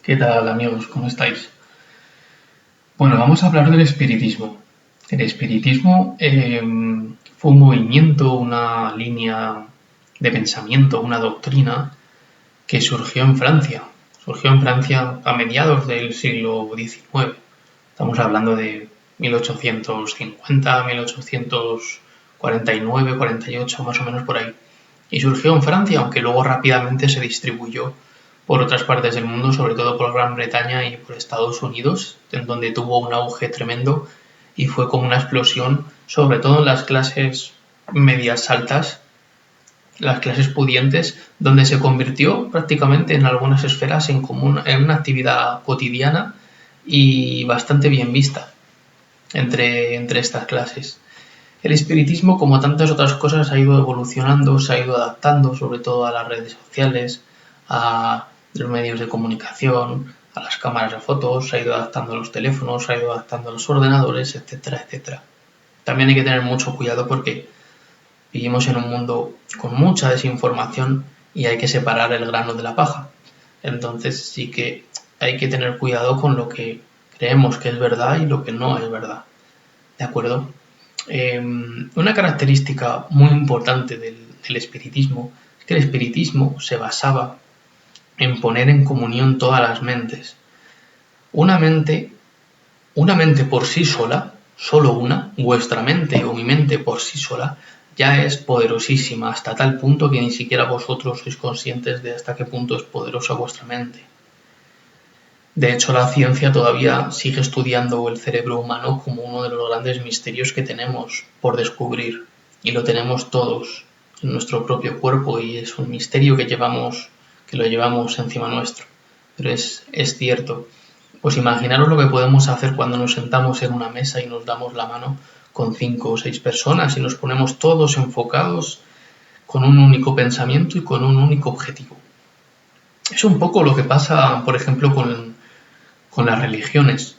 ¿Qué tal amigos? ¿Cómo estáis? Bueno, vamos a hablar del espiritismo. El espiritismo fue un movimiento, una línea de pensamiento, una doctrina que surgió en Francia. Surgió en Francia a mediados del siglo XIX. Estamos hablando de 1850, 1849, 48, más o menos por ahí. Y surgió en Francia, aunque luego rápidamente se distribuyó por otras partes del mundo, sobre todo por Gran Bretaña y por Estados Unidos, en donde tuvo un auge tremendo y fue como una explosión, sobre todo en las clases medias altas, las clases pudientes, donde se convirtió prácticamente en algunas esferas en una actividad cotidiana y bastante bien vista entre estas clases. El espiritismo, como tantas otras cosas, ha ido evolucionando, se ha ido adaptando, sobre todo a las redes sociales, a los medios de comunicación, a las cámaras de fotos, se ha ido adaptando a los teléfonos, se ha ido adaptando a los ordenadores, etcétera, etcétera. También hay que tener mucho cuidado porque vivimos en un mundo con mucha desinformación y hay que separar el grano de la paja. Entonces sí que hay que tener cuidado con lo que creemos que es verdad y lo que no es verdad. ¿De acuerdo? Una característica muy importante del espiritismo es que el espiritismo se basaba en poner en comunión todas las mentes. Una mente, una mente por sí sola, solo una, vuestra mente o mi mente por sí sola, ya es poderosísima hasta tal punto que ni siquiera vosotros sois conscientes de hasta qué punto es poderosa vuestra mente. De hecho, la ciencia todavía sigue estudiando el cerebro humano como uno de los grandes misterios que tenemos por descubrir. Y lo tenemos todos en nuestro propio cuerpo y es un misterio que lo llevamos encima nuestro. Pero es cierto. Pues imaginaros lo que podemos hacer cuando nos sentamos en una mesa y nos damos la mano con 5 o 6 personas y nos ponemos todos enfocados con un único pensamiento y con un único objetivo. Es un poco lo que pasa, por ejemplo, con las religiones.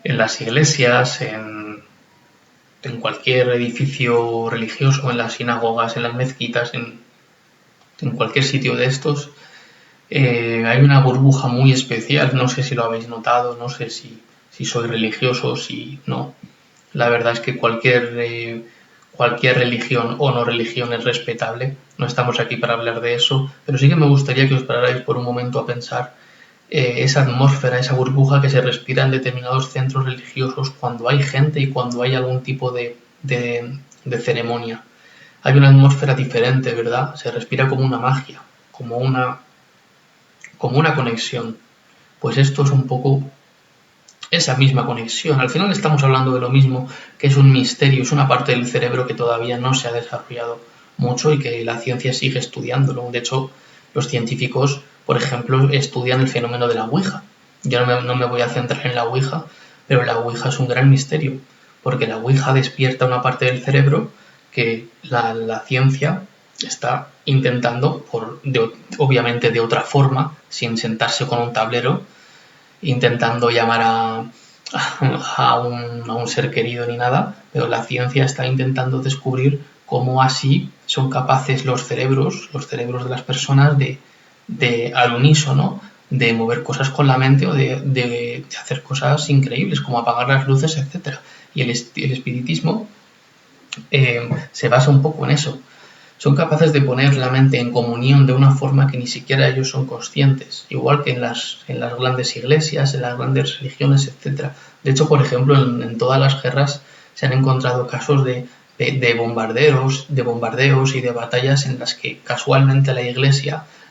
En las iglesias, en cualquier edificio religioso, en las sinagogas, en las mezquitas, en cualquier sitio de estos, hay una burbuja muy especial. No sé si lo habéis notado, no sé si sois religiosos, si no. La verdad es que cualquier religión o no religión es respetable. No estamos aquí para hablar de eso, pero sí que me gustaría que os pararais por un momento a pensar esa atmósfera, esa burbuja que se respira en determinados centros religiosos cuando hay gente y cuando hay algún tipo de ceremonia. Hay una atmósfera diferente, ¿verdad? Se respira como una magia, como una conexión. Pues esto es un poco esa misma conexión. Al final estamos hablando de lo mismo, que es un misterio, es una parte del cerebro que todavía no se ha desarrollado mucho y que la ciencia sigue estudiándolo. De hecho, los científicos, por ejemplo, estudian el fenómeno de la Ouija. Yo no me voy a centrar en la Ouija, pero la Ouija es un gran misterio, porque la Ouija despierta una parte del cerebro que la ciencia está intentando, obviamente de otra forma, sin sentarse con un tablero, intentando llamar a un ser querido ni nada, pero la ciencia está intentando descubrir cómo así son capaces los cerebros de las personas de al unísono, de mover cosas con la mente o de hacer cosas increíbles, como apagar las luces, etcétera. Y el espiritismo se basa un poco en eso. Son capaces de poner la mente en comunión de una forma que ni siquiera ellos son conscientes, igual que en las grandes iglesias, en las grandes religiones, etc. De hecho, por ejemplo, en todas las guerras se han encontrado casos de bombardeos y de batallas en las que casualmente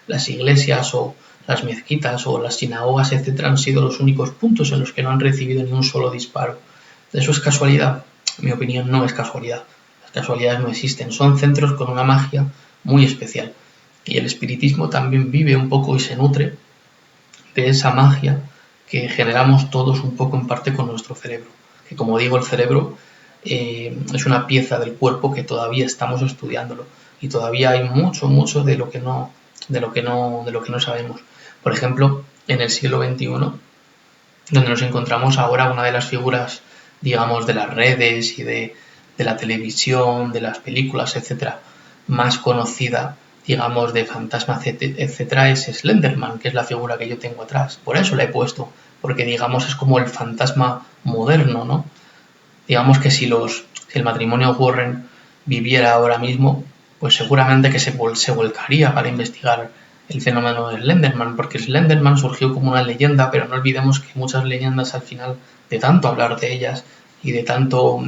las iglesias o las mezquitas o las sinagogas, etc., han sido los únicos puntos en los que no han recibido ni un solo disparo. ¿Eso es casualidad? En mi opinión, no es casualidad. Las casualidades no existen, son centros con una magia muy especial. Y el espiritismo también vive un poco y se nutre de esa magia que generamos todos un poco en parte con nuestro cerebro. Que como digo, el cerebro es una pieza del cuerpo que todavía estamos estudiándolo y todavía hay mucho de lo que no sabemos. Por ejemplo, en el siglo XXI, donde nos encontramos ahora, una de las figuras, digamos, de las redes y de la televisión, de las películas, etcétera, más conocida digamos, de fantasma, etcétera, es Slenderman, que es la figura que yo tengo atrás. Por eso la he puesto, porque, digamos, es como el fantasma moderno, ¿no? Digamos que si el matrimonio Warren viviera ahora mismo, pues seguramente que se volcaría para investigar el fenómeno de Slenderman, porque Slenderman surgió como una leyenda, pero no olvidemos que muchas leyendas al final, de tanto hablar de ellas y de tanto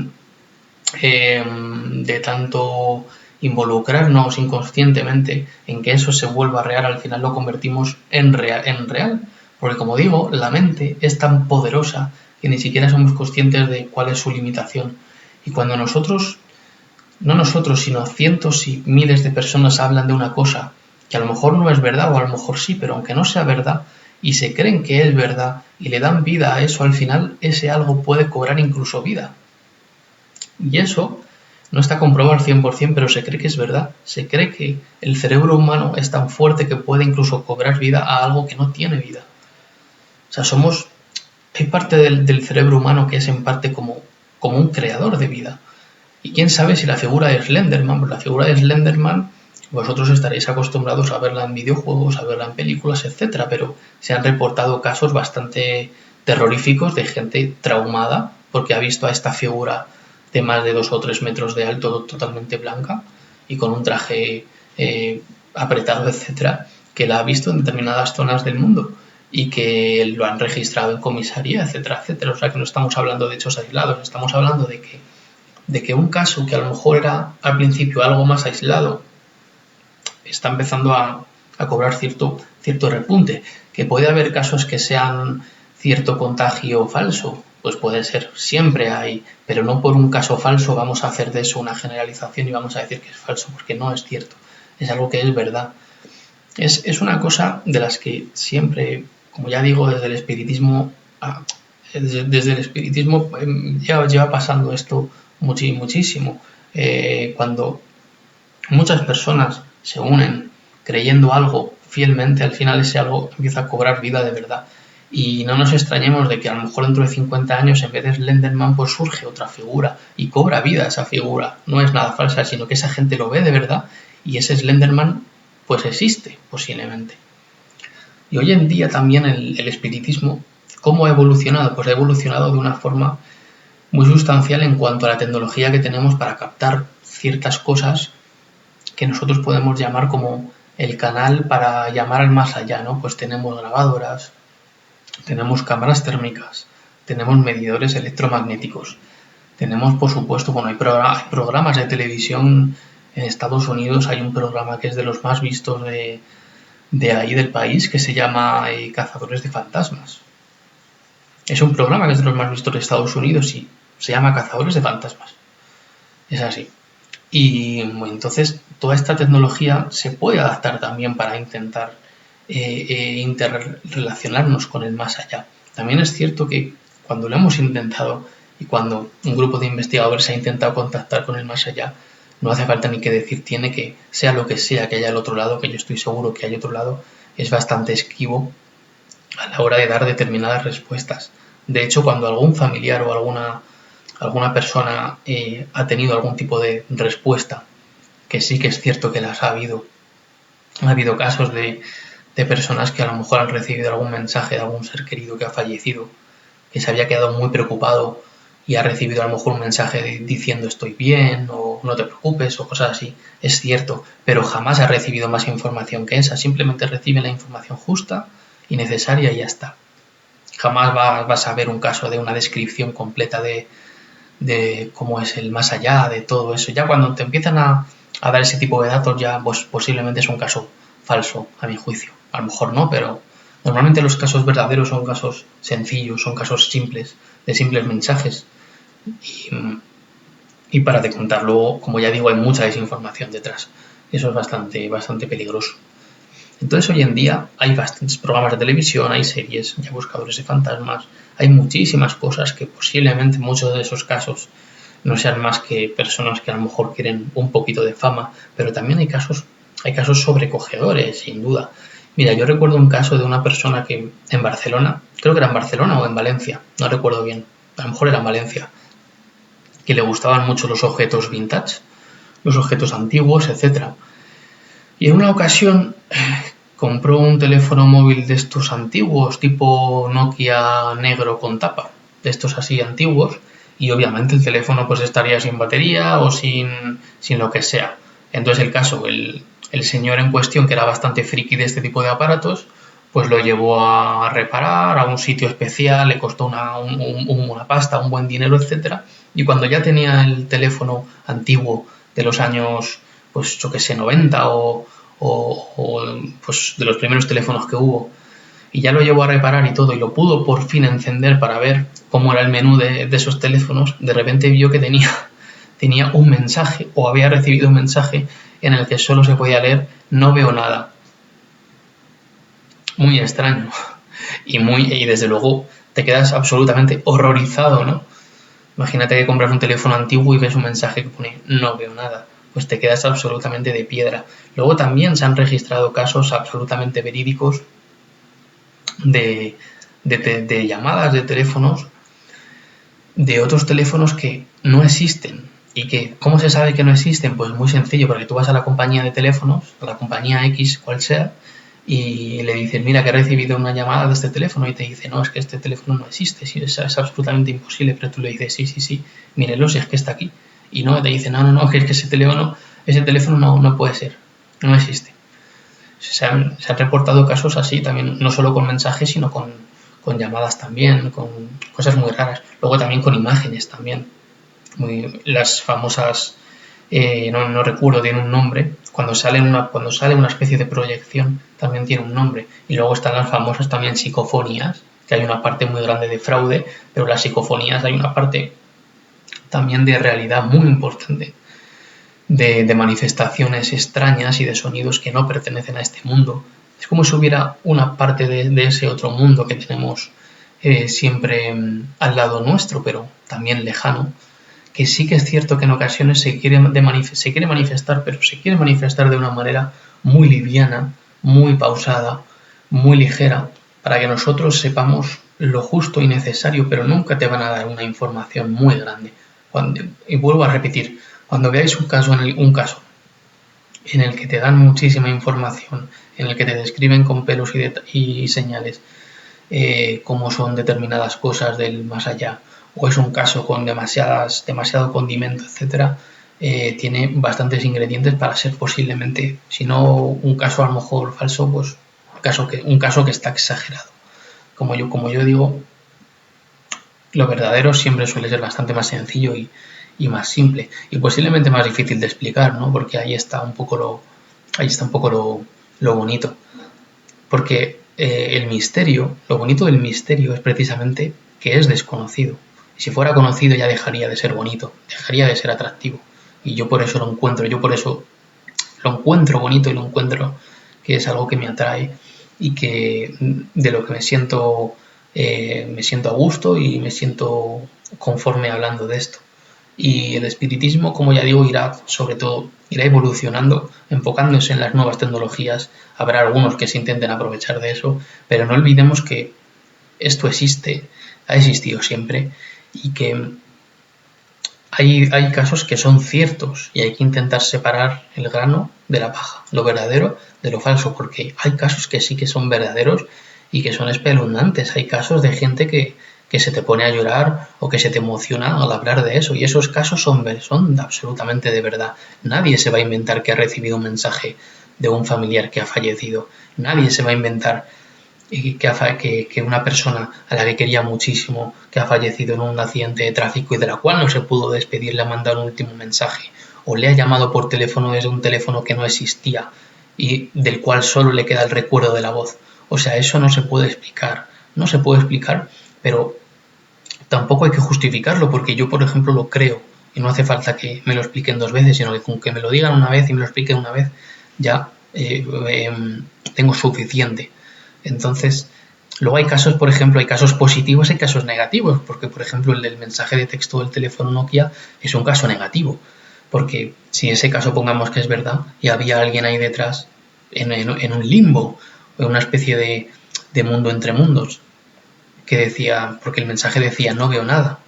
involucrarnos inconscientemente en que eso se vuelva real, al final lo convertimos en real. Porque, como digo, la mente es tan poderosa que ni siquiera somos conscientes de cuál es su limitación. Y cuando no nosotros, sino cientos y miles de personas hablan de una cosa que a lo mejor no es verdad, o a lo mejor sí, pero aunque no sea verdad, y se creen que es verdad y le dan vida a eso, al final ese algo puede cobrar incluso vida. Y eso no está comprobado al 100%, pero se cree que es verdad. Se cree que el cerebro humano es tan fuerte que puede incluso cobrar vida a algo que no tiene vida. O sea, hay parte del cerebro humano que es en parte como un creador de vida. Y quién sabe si la figura de Slenderman, pues la figura de Slenderman, vosotros estaréis acostumbrados a verla en videojuegos, a verla en películas, etcétera, pero se han reportado casos bastante terroríficos de gente traumada porque ha visto a esta figura de más de 2 o 3 metros de alto, totalmente blanca y con un traje apretado, etcétera, que la ha visto en determinadas zonas del mundo y que lo han registrado en comisaría, etcétera, etcétera. O sea que no estamos hablando de hechos aislados, estamos hablando de que un caso que a lo mejor era al principio algo más aislado está empezando a cobrar cierto repunte. Que puede haber casos que sean cierto contagio falso, pues puede ser, siempre hay, pero no por un caso falso vamos a hacer de eso una generalización y vamos a decir que es falso, porque no es cierto, es algo que es verdad. Es una cosa de las que siempre, como ya digo, desde el espiritismo lleva pasando esto muchísimo. Cuando muchas personas se unen creyendo algo fielmente, al final ese algo empieza a cobrar vida de verdad. Y no nos extrañemos de que a lo mejor dentro de 50 años, en vez de Slenderman, pues surge otra figura y cobra vida esa figura. No es nada falsa, sino que esa gente lo ve de verdad y ese Slenderman pues existe posiblemente. Y hoy en día también el espiritismo, ¿cómo ha evolucionado? Pues ha evolucionado de una forma muy sustancial en cuanto a la tecnología que tenemos para captar ciertas cosas que nosotros podemos llamar como el canal para llamar al más allá, ¿no? Pues tenemos grabadoras, tenemos cámaras térmicas, tenemos medidores electromagnéticos, tenemos, por supuesto, hay programas de televisión en Estados Unidos, hay un programa que es de los más vistos de ahí del país que se llama Cazadores de Fantasmas. Es un programa que es de los más vistos de Estados Unidos y se llama Cazadores de Fantasmas. Es así. Y entonces toda esta tecnología se puede adaptar también para intentar interrelacionarnos con el más allá. También es cierto que cuando lo hemos intentado y cuando un grupo de investigadores ha intentado contactar con el más allá, no hace falta ni que decir, tiene que, sea lo que sea que haya al otro lado, que yo estoy seguro que hay otro lado, es bastante esquivo a la hora de dar determinadas respuestas. De hecho, cuando algún familiar o alguna persona ha tenido algún tipo de respuesta, que sí que es cierto que las ha habido casos de personas que a lo mejor han recibido algún mensaje de algún ser querido que ha fallecido, que se había quedado muy preocupado y ha recibido a lo mejor un mensaje diciendo estoy bien o no te preocupes o cosas así. Es cierto, pero jamás ha recibido más información que esa. Simplemente recibe la información justa y necesaria y ya está. Jamás vas a ver un caso de una descripción completa de cómo es el más allá, de todo eso. Ya cuando te empiezan a dar ese tipo de datos, ya pues posiblemente es un caso falso, a mi juicio. A lo mejor no, pero normalmente los casos verdaderos son casos sencillos, son casos simples, de simples mensajes. Y para de contar, luego, como ya digo, hay mucha desinformación detrás. Eso es bastante peligroso. Entonces hoy en día hay bastantes programas de televisión, hay series, hay buscadores de fantasmas, hay muchísimas cosas que posiblemente muchos de esos casos no sean más que personas que a lo mejor quieren un poquito de fama, pero también hay casos sobrecogedores, sin duda. Mira, yo recuerdo un caso de una persona que en Barcelona, creo que era en Barcelona o en Valencia, no recuerdo bien, a lo mejor era en Valencia, que le gustaban mucho los objetos vintage, los objetos antiguos, etcétera. Y en una ocasión compró un teléfono móvil de estos antiguos, tipo Nokia negro con tapa, de estos así antiguos, y obviamente el teléfono pues estaría sin batería o sin lo que sea. Entonces el caso, el señor en cuestión, que era bastante friki de este tipo de aparatos, pues lo llevó a reparar a un sitio especial, le costó una pasta, un buen dinero, etcétera. Y cuando ya tenía el teléfono antiguo de los años, pues yo que sé, 90 pues de los primeros teléfonos que hubo, y ya lo llevó a reparar y todo, y lo pudo por fin encender para ver cómo era el menú de esos teléfonos, de repente vio que tenía un mensaje, o había recibido un mensaje en el que solo se podía leer "no veo nada". Muy extraño. Y desde luego te quedas absolutamente horrorizado, ¿no? Imagínate que compras un teléfono antiguo y ves un mensaje que pone "no veo nada". Pues te quedas absolutamente de piedra. Luego también se han registrado casos absolutamente verídicos de llamadas de teléfonos, de otros teléfonos que no existen. ¿Y que cómo se sabe que no existen? Pues muy sencillo, porque tú vas a la compañía de teléfonos, a la compañía X, cual sea, y le dices, mira, que he recibido una llamada de este teléfono, y te dice, no, es que este teléfono no existe, sí, es absolutamente imposible. Pero tú le dices, sí, mírelo, si es que está aquí. Y no, te dice, no, que es que ese teléfono no puede ser, no existe. Se han reportado casos así también, no solo con mensajes, sino con llamadas también, con cosas muy raras. Luego también con imágenes también. Las famosas, no recuerdo, tiene un nombre. Cuando sale una especie de proyección, también tiene un nombre. Y luego están las famosas también psicofonías, que hay una parte muy grande de fraude, pero las psicofonías hay una parte también de realidad muy importante. De manifestaciones extrañas y de sonidos que no pertenecen a este mundo. Es como si hubiera una parte de ese otro mundo que tenemos siempre al lado nuestro, pero también lejano, que sí que es cierto que en ocasiones se quiere manifestar, pero se quiere manifestar de una manera muy liviana, muy pausada, muy ligera, para que nosotros sepamos lo justo y necesario, pero nunca te van a dar una información muy grande. Y vuelvo a repetir, cuando veáis un caso en el que te dan muchísima información, en el que te describen con pelos y señales cómo son determinadas cosas del más allá, o es un caso con demasiado condimento, etcétera, tiene bastantes ingredientes para ser posiblemente, si no un caso a lo mejor falso, pues un caso que está exagerado. Como yo digo, lo verdadero siempre suele ser bastante más sencillo y más simple, y posiblemente más difícil de explicar, ¿no? Porque ahí está un poco lo bonito. Porque lo bonito del misterio es precisamente que es desconocido. Y si fuera conocido ya dejaría de ser bonito, dejaría de ser atractivo. Y yo por eso lo encuentro bonito, y lo encuentro que es algo que me atrae y que de lo que me siento a gusto y me siento conforme hablando de esto. Y el espiritismo, como ya digo, irá evolucionando, enfocándose en las nuevas tecnologías. Habrá algunos que se intenten aprovechar de eso, pero no olvidemos que esto ha existido siempre, y que hay casos que son ciertos y hay que intentar separar el grano de la paja, lo verdadero de lo falso, porque hay casos que sí que son verdaderos y que son espeluznantes. Hay casos de gente que se te pone a llorar o que se te emociona al hablar de eso, y esos casos son absolutamente de verdad. Nadie se va a inventar que ha recibido un mensaje de un familiar que ha fallecido. Nadie se va a inventar que una persona a la que quería muchísimo, que ha fallecido en un accidente de tráfico y de la cual no se pudo despedir, le ha mandado un último mensaje, o le ha llamado por teléfono desde un teléfono que no existía y del cual solo le queda el recuerdo de la voz. O sea, eso no se puede explicar, pero tampoco hay que justificarlo, porque yo, por ejemplo, lo creo, y no hace falta que me lo expliquen dos veces, sino que con que me lo digan una vez y me lo expliquen una vez, ya tengo suficiente. Entonces, luego hay casos, por ejemplo, hay casos positivos y casos negativos, porque, por ejemplo, el del mensaje de texto del teléfono Nokia es un caso negativo, porque si ese caso pongamos que es verdad y había alguien ahí detrás en un limbo, o en una especie de mundo entre mundos, que decía, porque el mensaje decía "no veo nada",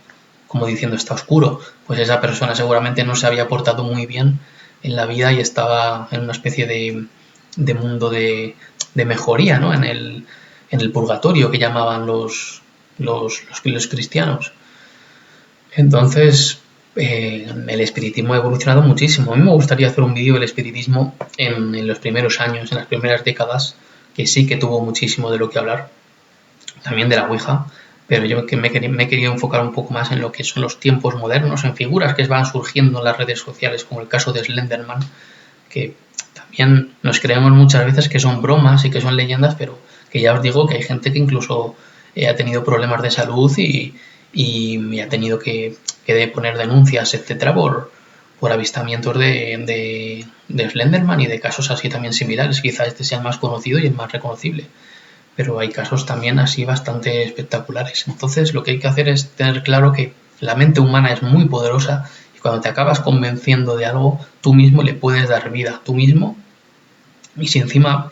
como diciendo "está oscuro", pues esa persona seguramente no se había portado muy bien en la vida y estaba en una especie mundo de mejoría, ¿no? En el purgatorio que llamaban los cristianos. Entonces, el espiritismo ha evolucionado muchísimo. A mí me gustaría hacer un vídeo del espiritismo en los primeros años, en las primeras décadas, que sí que tuvo muchísimo de lo que hablar, también de la Ouija, pero yo me he querido enfocar un poco más en lo que son los tiempos modernos, en figuras que van surgiendo en las redes sociales, como el caso de Slenderman, que también nos creemos muchas veces que son bromas y que son leyendas, pero que ya os digo que hay gente que incluso ha tenido problemas de salud y ha tenido que poner denuncias, etcétera, por avistamientos de Slenderman y de casos así también similares. Quizá este sea el más conocido y el más reconocible, pero hay casos también así bastante espectaculares. Entonces lo que hay que hacer es tener claro que la mente humana es muy poderosa y cuando te acabas convenciendo de algo, tú mismo le puedes dar vida, tú mismo, y si encima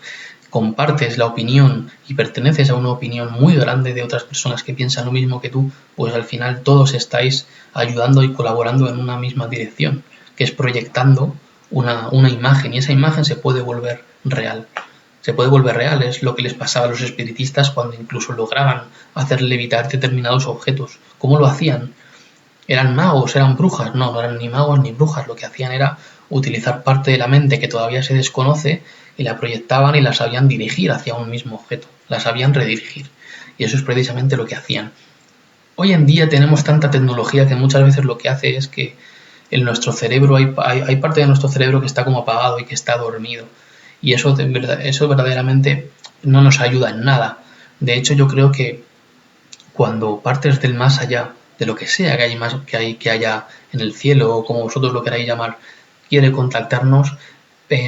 compartes la opinión y perteneces a una opinión muy grande de otras personas que piensan lo mismo que tú, pues al final todos estáis ayudando y colaborando en una misma dirección, que es proyectando una imagen, y esa imagen se puede volver real. Se puede volver real, es lo que les pasaba a los espiritistas cuando incluso lograban hacer levitar determinados objetos. ¿Cómo lo hacían? ¿Eran magos? ¿Eran brujas? No, no eran ni magos ni brujas. Lo que hacían era utilizar parte de la mente que todavía se desconoce y la proyectaban y la sabían dirigir hacia un mismo objeto. La sabían redirigir. Y eso es precisamente lo que hacían. Hoy en día tenemos tanta tecnología que muchas veces lo que hace es que en nuestro cerebro hay parte de nuestro cerebro que está como apagado y que está dormido. Y eso verdaderamente no nos ayuda en nada. De hecho, yo creo que cuando partes del más allá, de lo que sea que haya en el cielo, o como vosotros lo queráis llamar, quiere contactarnos,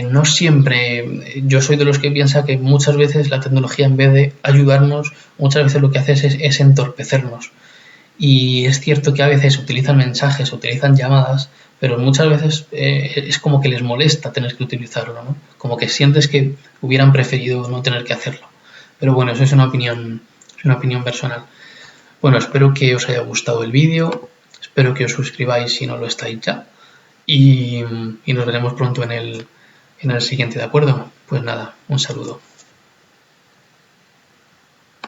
no siempre, yo soy de los que piensa que muchas veces la tecnología, en vez de ayudarnos, muchas veces lo que hace es entorpecernos. Y es cierto que a veces utilizan mensajes, utilizan llamadas, pero muchas veces es como que les molesta tener que utilizarlo, ¿no? Como que sientes que hubieran preferido no tener que hacerlo. Pero bueno, eso es una opinión personal. Bueno, espero que os haya gustado el vídeo, espero que os suscribáis si no lo estáis ya, y nos veremos pronto en el siguiente, ¿de acuerdo? Pues nada, un saludo.